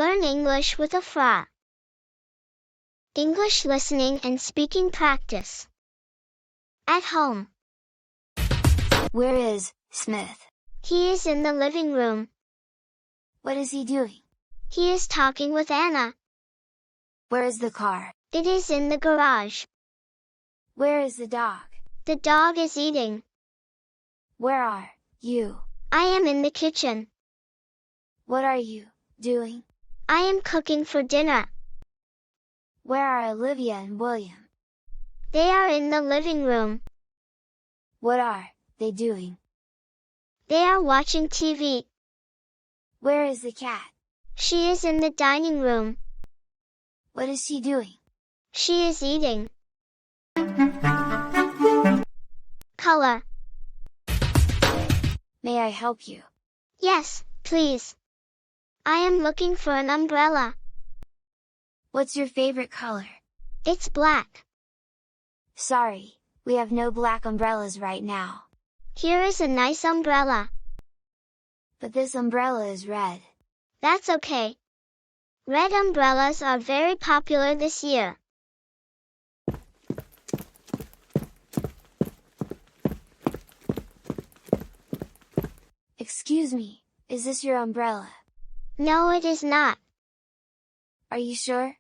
Learn English with Afrar. English listening and speaking practice. At home. Where is Smith? He is in the living room. What is he doing? He is talking with Anna. Where is the car? It is in the garage. Where is the dog? The dog is eating. Where are you? I am in the kitchen. What are you doing? I am cooking for dinner. Where are Olivia and William? They are in the living room. What are they doing? They are watching TV. Where is the cat? She is in the dining room. What is she doing? She is eating. Color. May I help you? Yes, please. I am looking for an umbrella. What's your favorite color? It's black. Sorry, we have no black umbrellas right now. Here is a nice umbrella. But this umbrella is red. That's okay. Red umbrellas are very popular this year. Excuse me, is this your umbrella? No, it is not. Are you sure?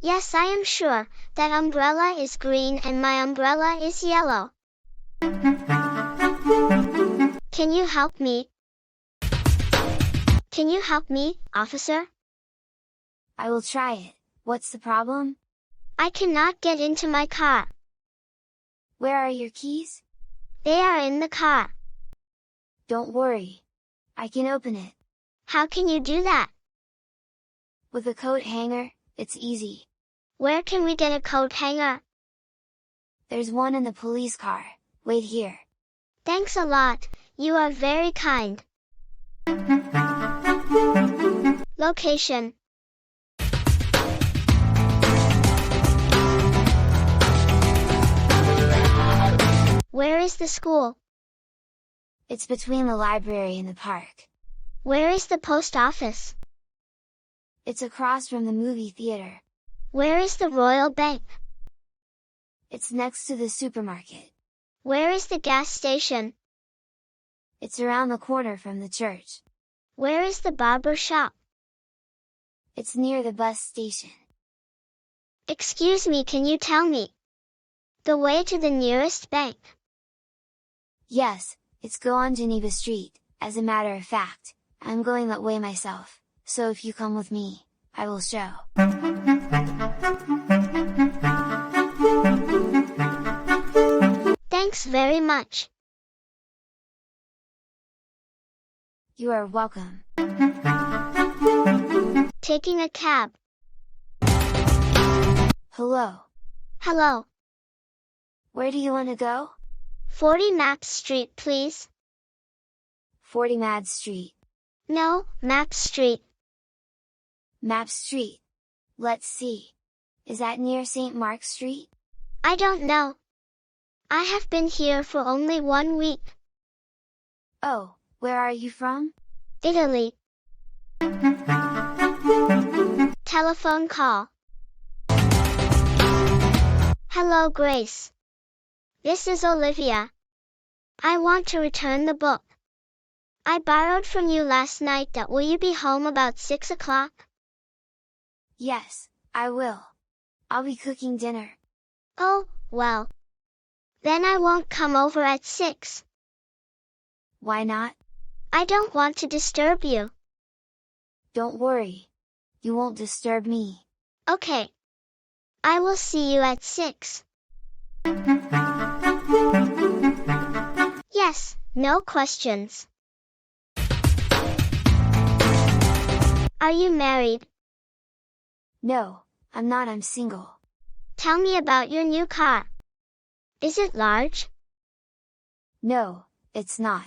Yes, I am sure. That umbrella is green and my umbrella is yellow. Can you help me? Can you help me, officer? I will try it. What's the problem? I cannot get into my car. Where are your keys? They are in the car. Don't worry. I can open it. How can you do that? With a coat hanger, it's easy. Where can we get a coat hanger? There's one in the police car. Wait here. Thanks a lot, you are very kind. Location. Where is the school? It's between the library and the park. Where is the post office? It's across from the movie theater. Where is the Royal Bank? It's next to the supermarket. Where is the gas station? It's around the corner from the church. Where is the barber shop? It's near the bus station. Excuse me, can you tell me the way to the nearest bank? Yes, it's go on Geneva Street. As a matter of fact, I'm going that way myself, so if you come with me, I will show. Thanks very much. You are welcome. Taking a cab. Hello. Hello. Where do you want to go? 40 Map Street, please. 40 Mad Street. No, Map Street. Map Street. Let's see. Is that near St. Mark's Street? I don't know. I have been here for only 1 week. Oh, where are you from? Italy. Telephone call. Hello, Grace. This is Olivia. I want to return the book I borrowed from you last night. Will you be home about 6 o'clock? Yes, I will. I'll be cooking dinner. Oh, well. Then I won't come over at 6. Why not? I don't want to disturb you. Don't worry. You won't disturb me. Okay. I will see you at 6. Yes, no questions. Are you married? No, I'm not. I'm single. Tell me about your new car. Is it large? No, it's not.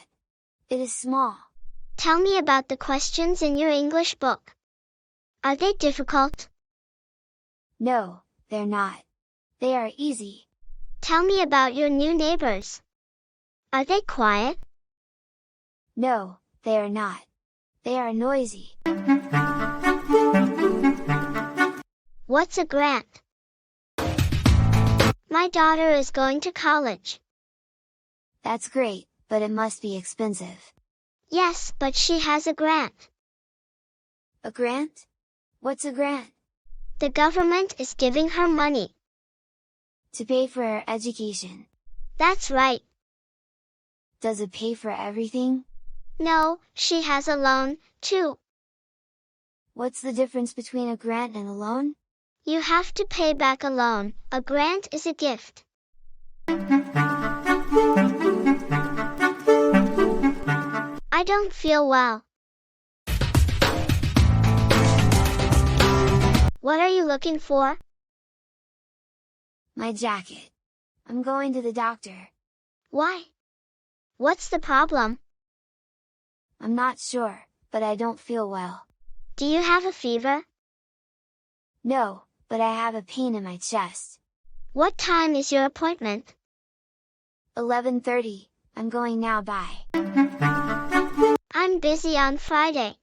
It is small. Tell me about the questions in your English book. Are they difficult? No, they're not. They are easy. Tell me about your new neighbors. Are they quiet? No, they are not. They are noisy. What's a grant? My daughter is going to college. That's great, but it must be expensive. Yes, but she has a grant. A grant? What's a grant? The government is giving her money. To pay for her education. That's right. Does it pay for everything? No, she has a loan, too. What's the difference between a grant and a loan? You have to pay back a loan. A grant is a gift. I don't feel well. What are you looking for? My jacket. I'm going to the doctor. Why? What's the problem? I'm not sure, but I don't feel well. Do you have a fever? No, but I have a pain in my chest. What time is your appointment? 11:30, I'm going now, bye. I'm busy on Friday.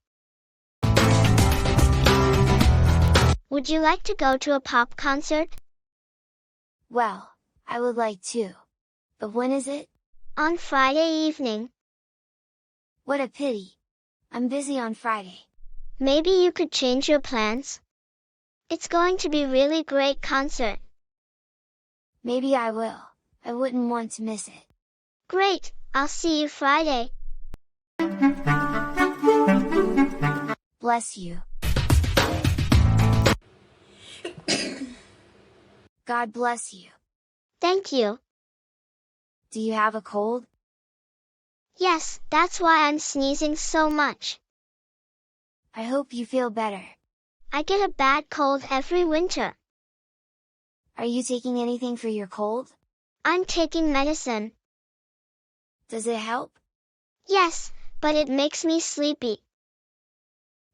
Would you like to go to a pop concert? Well, I would like to. But when is it? On Friday evening. What a pity. I'm busy on Friday. Maybe you could change your plans? It's going to be really great concert. Maybe I will. I wouldn't want to miss it. Great, I'll see you Friday. Bless you. God bless you. Thank you. Do you have a cold? Yes, that's why I'm sneezing so much. I hope you feel better. I get a bad cold every winter. Are you taking anything for your cold? I'm taking medicine. Does it help? Yes, but it makes me sleepy.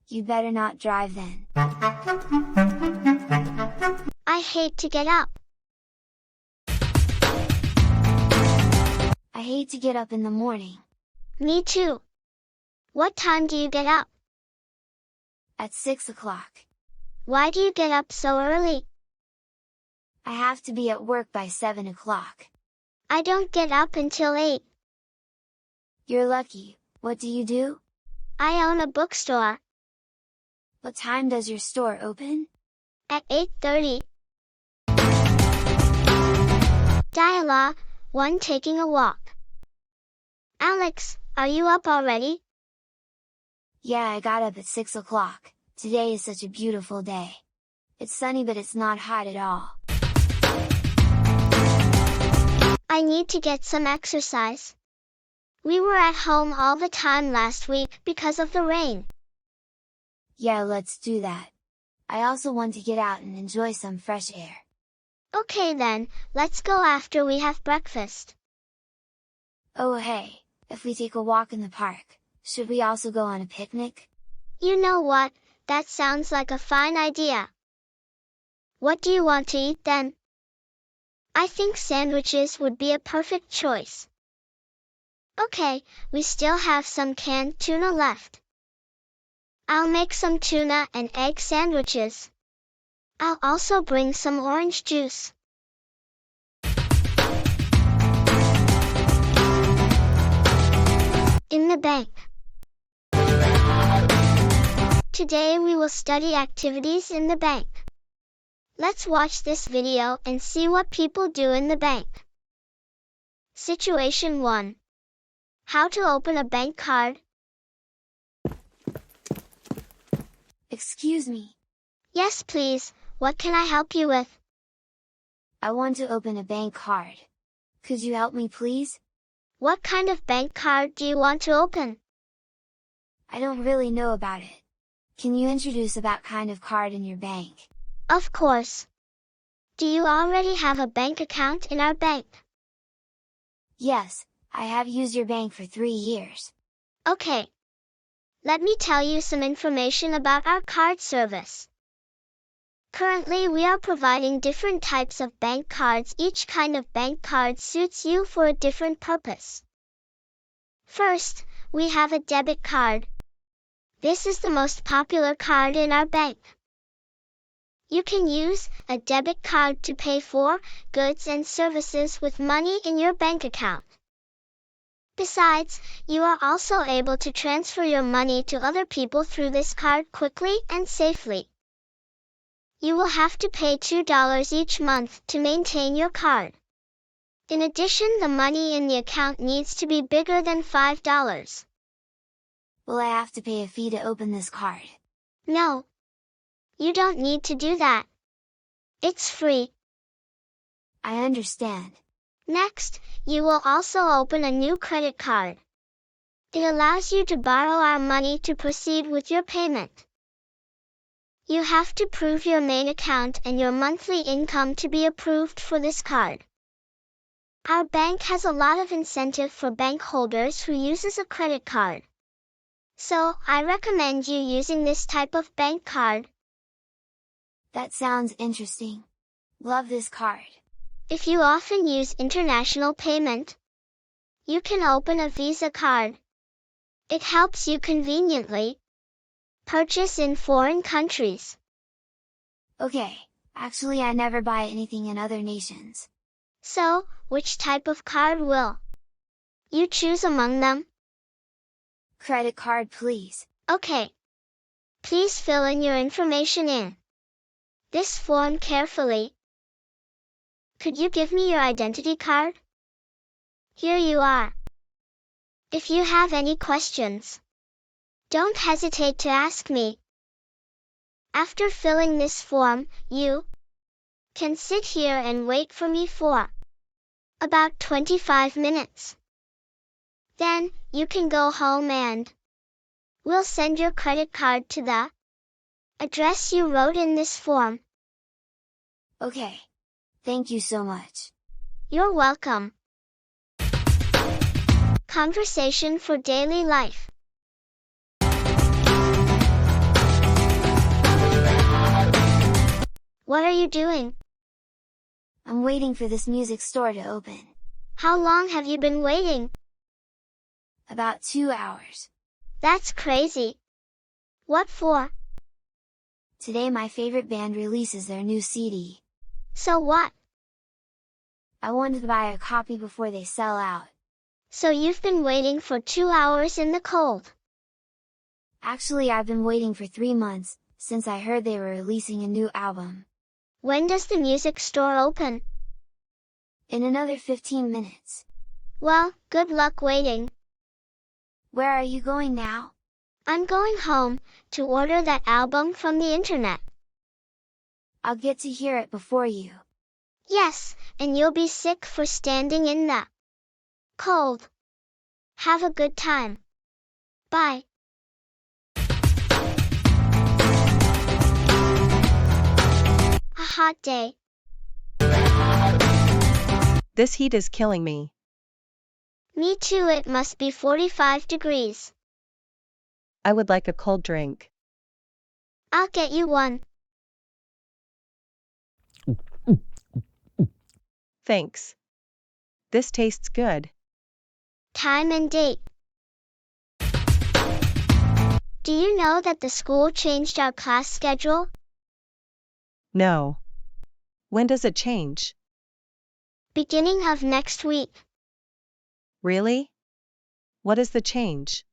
You better not drive then. I hate to get up. I hate to get up in the morning. Me too. What time do you get up? At 6 o'clock. Why do you get up so early? I have to be at work by 7 o'clock. I don't get up until 8. You're lucky. What do you do? I own a bookstore. What time does your store open? At 8:30. Dialogue 1. Taking a walk. Alex, are you up already? Yeah, I got up at 6 o'clock. Today is such a beautiful day. It's sunny but it's not hot at all. I need to get some exercise. We were at home all the time last week because of the rain. Yeah, let's do that. I also want to get out and enjoy some fresh air. Okay then, let's go after we have breakfast. Oh hey, if we take a walk in the park, should we also go on a picnic? You know what, that sounds like a fine idea. What do you want to eat then? I think sandwiches would be a perfect choice. Okay, we still have some canned tuna left. I'll make some tuna and egg sandwiches. I'll also bring some orange juice. In the bank. Today we will study activities in the bank. Let's watch this video and see what people do in the bank. Situation 1. How to open a bank card. Excuse me. Yes, please. What can I help you with? I want to open a bank card. Could you help me please? What kind of bank card do you want to open? I don't really know about it. Can you introduce about kind of card in your bank? Of course. Do you already have a bank account in our bank? Yes, I have used your bank for 3 years. Okay. Let me tell you some information about our card service. Currently we are providing different types of bank cards. Each kind of bank card suits you for a different purpose. First, we have a debit card. This is the most popular card in our bank. You can use a debit card to pay for goods and services with money in your bank account. Besides, you are also able to transfer your money to other people through this card quickly and safely. You will have to pay $2 each month to maintain your card. In addition, the money in the account needs to be bigger than $5. Will I have to pay a fee to open this card? No. You don't need to do that. It's free. I understand. Next, you will also open a new credit card. It allows you to borrow our money to proceed with your payment. You have to prove your main account and your monthly income to be approved for this card. Our bank has a lot of incentive for bank holders who uses a credit card. So, I recommend you using this type of bank card. That sounds interesting. Love this card. If you often use international payment, you can open a Visa card. It helps you conveniently purchase in foreign countries. Okay, actually I never buy anything in other nations. So, which type of card will you choose among them? Credit card, please. Okay. Please fill in your information in this form carefully. Could you give me your identity card? Here you are. If you have any questions, don't hesitate to ask me. After filling this form, you can sit here and wait for me for about 25 minutes. Then, you can go home and we'll send your credit card to the address you wrote in this form. Okay. Thank you so much. You're welcome. Conversation for daily life. What are you doing? I'm waiting for this music store to open. How long have you been waiting? About 2 hours. That's crazy. What for? Today my favorite band releases their new CD. So what? I wanted to buy a copy before they sell out. So you've been waiting for 2 hours in the cold. Actually, I've been waiting for 3 months, since I heard they were releasing a new album. When does the music store open? In another 15 minutes. Well, good luck waiting. Where are you going now? I'm going home to order that album from the internet. I'll get to hear it before you. Yes, and you'll be sick for standing in the cold. Have a good time. Bye. A hot day. This heat is killing me. Me too, it must be 45 degrees. I would like a cold drink. I'll get you one. Thanks. This tastes good. Time and date. Do you know that the school changed our class schedule? No. When does it change? Beginning of next week. Really? What is the change?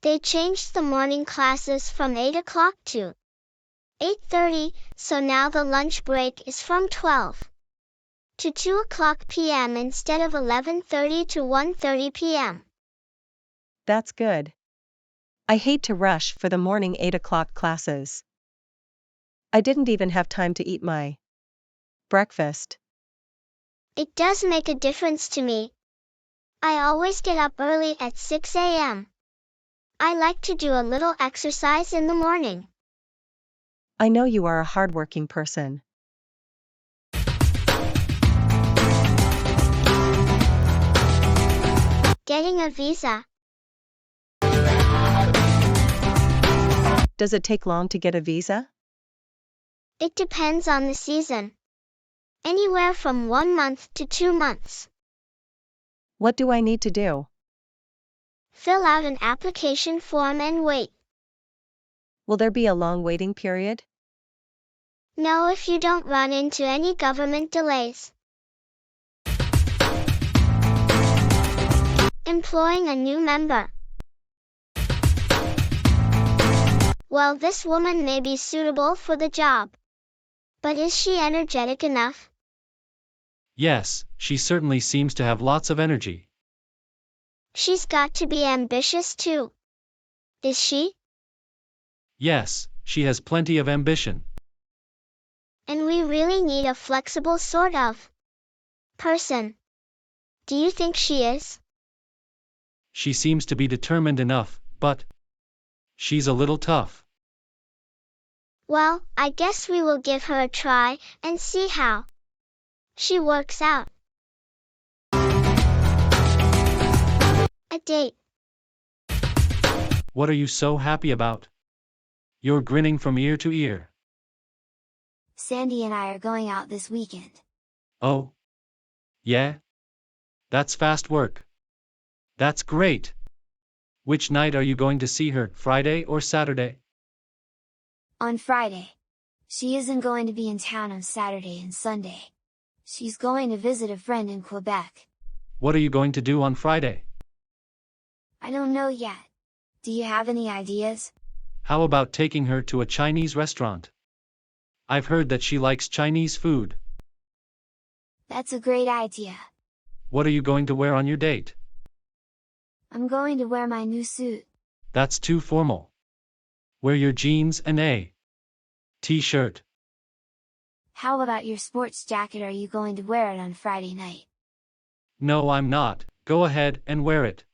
They changed the morning classes from 8 o'clock to 8:30, so now the lunch break is from 12 to 2 o'clock p.m. instead of 11:30 to 1:30 p.m. That's good. I hate to rush for the morning 8 o'clock classes. I didn't even have time to eat my breakfast. It does make a difference to me. I always get up early at 6 a.m. I like to do a little exercise in the morning. I know you are a hardworking person. Getting a visa. Does it take long to get a visa? It depends on the season. Anywhere from 1 month to 2 months. What do I need to do? Fill out an application form and wait. Will there be a long waiting period? No, if you don't run into any government delays. Employing a new member. Well, this woman may be suitable for the job. But is she energetic enough? Yes, she certainly seems to have lots of energy. She's got to be ambitious too. Is she? Yes, she has plenty of ambition. And we really need a flexible sort of person. Do you think she is? She seems to be determined enough, but she's a little tough. Well, I guess we will give her a try and see how she works out. A date. What are you so happy about? You're grinning from ear to ear. Sandy and I are going out this weekend. Oh? Yeah? That's fast work. That's great. Which night are you going to see her, Friday or Saturday? On Friday. She isn't going to be in town on Saturday and Sunday. She's going to visit a friend in Quebec. What are you going to do on Friday? I don't know yet. Do you have any ideas? How about taking her to a Chinese restaurant? I've heard that she likes Chinese food. That's a great idea. What are you going to wear on your date? I'm going to wear my new suit. That's too formal. Wear your jeans and a t-shirt. How about your sports jacket? Are you going to wear it on Friday night? No, I'm not. Go ahead and wear it.